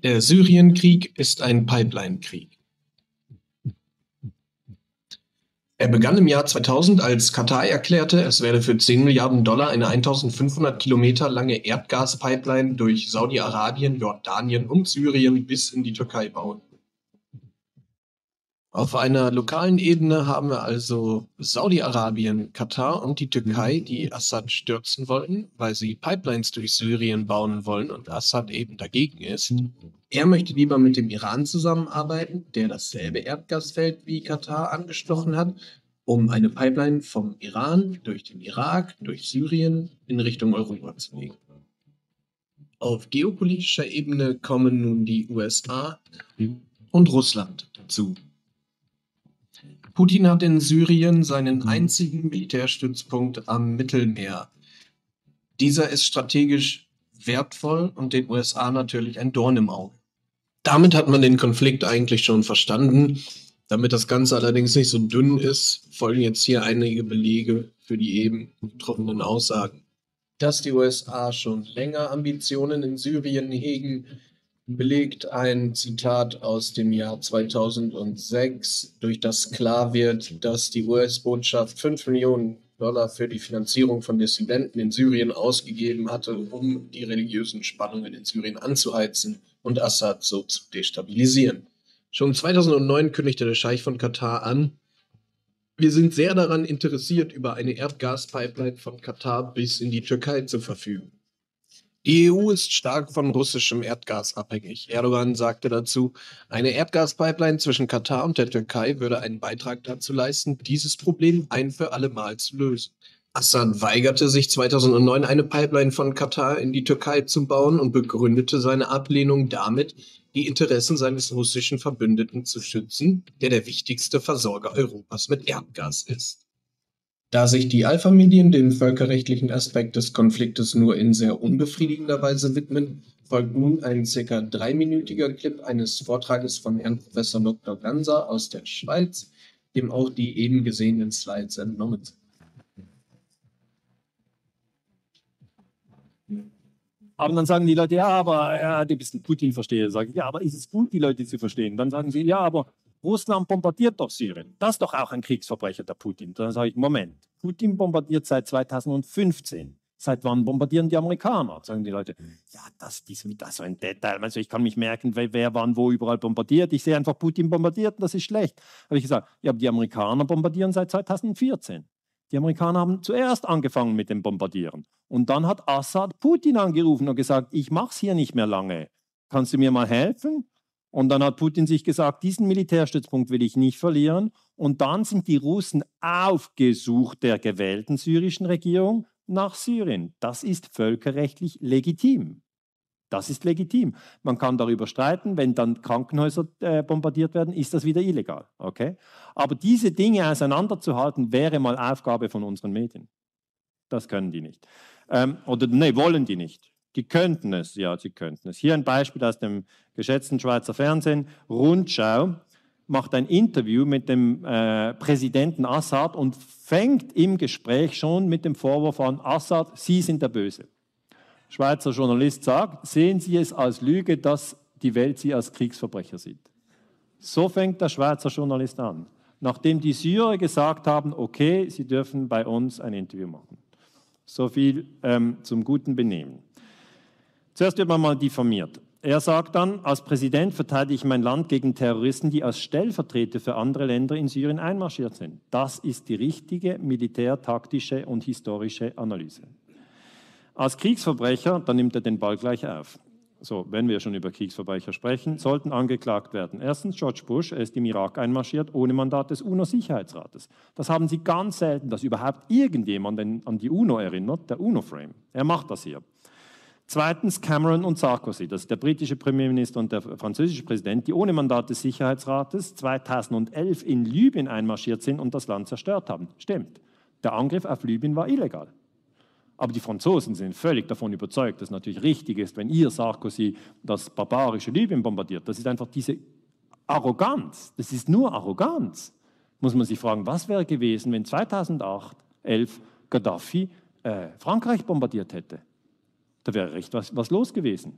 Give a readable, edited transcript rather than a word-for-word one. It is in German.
Der Syrienkrieg ist ein Pipeline-Krieg. Er begann im Jahr 2000, als Katar erklärte, es werde für 10 Milliarden Dollar eine 1500 Kilometer lange Erdgaspipeline durch Saudi-Arabien, Jordanien und Syrien bis in die Türkei bauen. Auf einer lokalen Ebene haben wir also Saudi-Arabien, Katar und die Türkei, die Assad stürzen wollten, weil sie Pipelines durch Syrien bauen wollen und Assad eben dagegen ist. Er möchte lieber mit dem Iran zusammenarbeiten, der dasselbe Erdgasfeld wie Katar angestochen hat, um eine Pipeline vom Iran durch den Irak, durch Syrien in Richtung Europa zu legen. Auf geopolitischer Ebene kommen nun die USA und Russland dazu. Putin hat in Syrien seinen einzigen Militärstützpunkt am Mittelmeer. Dieser ist strategisch wertvoll und den USA natürlich ein Dorn im Auge. Damit hat man den Konflikt eigentlich schon verstanden. Damit das Ganze allerdings nicht so dünn ist, folgen jetzt hier einige Belege für die eben getroffenen Aussagen. Dass die USA schon länger Ambitionen in Syrien hegen, belegt ein Zitat aus dem Jahr 2006, durch das klar wird, dass die US-Botschaft 5 Millionen Dollar für die Finanzierung von Dissidenten in Syrien ausgegeben hatte, um die religiösen Spannungen in Syrien anzuheizen und Assad so zu destabilisieren. Schon 2009 kündigte der Scheich von Katar an, wir sind sehr daran interessiert, über eine Erdgaspipeline von Katar bis in die Türkei zu verfügen. Die EU ist stark von russischem Erdgas abhängig. Erdogan sagte dazu, eine Erdgaspipeline zwischen Katar und der Türkei würde einen Beitrag dazu leisten, dieses Problem ein für alle Mal zu lösen. Assad weigerte sich 2009, eine Pipeline von Katar in die Türkei zu bauen und begründete seine Ablehnung damit, die Interessen seines russischen Verbündeten zu schützen, der der wichtigste Versorger Europas mit Erdgas ist. Da sich die Alpha-Medien dem völkerrechtlichen Aspekt des Konfliktes nur in sehr unbefriedigender Weise widmen, folgt nun ein ca. 3-minütiger Clip eines Vortrages von Herrn Prof. Dr. Ganser aus der Schweiz, dem auch die eben gesehenen Slides entnommen sind. Aber dann sagen die Leute, ja, aber du bist ein Putin-Versteher. Sage ich, ja, aber ist es gut, die Leute zu verstehen? Dann sagen sie, ja, aber Russland bombardiert doch Syrien. Das ist doch auch ein Kriegsverbrecher, der Putin. Dann sage ich, Moment, Putin bombardiert seit 2015. Seit wann bombardieren die Amerikaner? Sagen die Leute, ja, das ist so ein Detail. Also ich kann mich merken, wer wann wo überall bombardiert. Ich sehe einfach, Putin bombardiert und das ist schlecht. Habe ich gesagt, ja, aber die Amerikaner bombardieren seit 2014. Die Amerikaner haben zuerst angefangen mit dem Bombardieren. Und dann hat Assad Putin angerufen und gesagt, ich mache es hier nicht mehr lange. Kannst du mir mal helfen? Und dann hat Putin sich gesagt, diesen Militärstützpunkt will ich nicht verlieren. Und dann sind die Russen aufgesucht der gewählten syrischen Regierung nach Syrien. Das ist völkerrechtlich legitim. Das ist legitim. Man kann darüber streiten, wenn dann Krankenhäuser bombardiert werden, ist das wieder illegal. Okay? Aber diese Dinge auseinanderzuhalten, wäre mal Aufgabe von unseren Medien. Das können die nicht. Wollen die nicht. Die könnten es, ja, sie könnten es. Hier ein Beispiel aus dem geschätzten Schweizer Fernsehen. Rundschau macht ein Interview mit dem Präsidenten Assad und fängt im Gespräch schon mit dem Vorwurf an, Assad, Sie sind der Böse. Schweizer Journalist sagt, sehen Sie es als Lüge, dass die Welt Sie als Kriegsverbrecher sieht. So fängt der Schweizer Journalist an, nachdem die Syrer gesagt haben, okay, Sie dürfen bei uns ein Interview machen. So viel zum guten Benehmen. Zuerst wird man mal diffamiert. Er sagt dann, als Präsident verteidige ich mein Land gegen Terroristen, die als Stellvertreter für andere Länder in Syrien einmarschiert sind. Das ist die richtige militärtaktische und historische Analyse. Als Kriegsverbrecher, dann nimmt er den Ball gleich auf. So, wenn wir schon über Kriegsverbrecher sprechen, sollten angeklagt werden. Erstens George Bush, er ist im Irak einmarschiert, ohne Mandat des UNO-Sicherheitsrates. Das haben Sie ganz selten, dass überhaupt irgendjemand an die UNO erinnert, der UNO-Frame. Er macht das hier. Zweitens Cameron und Sarkozy, das ist der britische Premierminister und der französische Präsident, die ohne Mandat des Sicherheitsrates 2011 in Libyen einmarschiert sind und das Land zerstört haben. Stimmt, der Angriff auf Libyen war illegal. Aber die Franzosen sind völlig davon überzeugt, dass es natürlich richtig ist, wenn ihr Sarkozy das barbarische Libyen bombardiert. Das ist einfach diese Arroganz. Das ist nur Arroganz. Muss man sich fragen, was wäre gewesen, wenn 2008, 2011 Gaddafi Frankreich bombardiert hätte? Da wäre recht was los gewesen.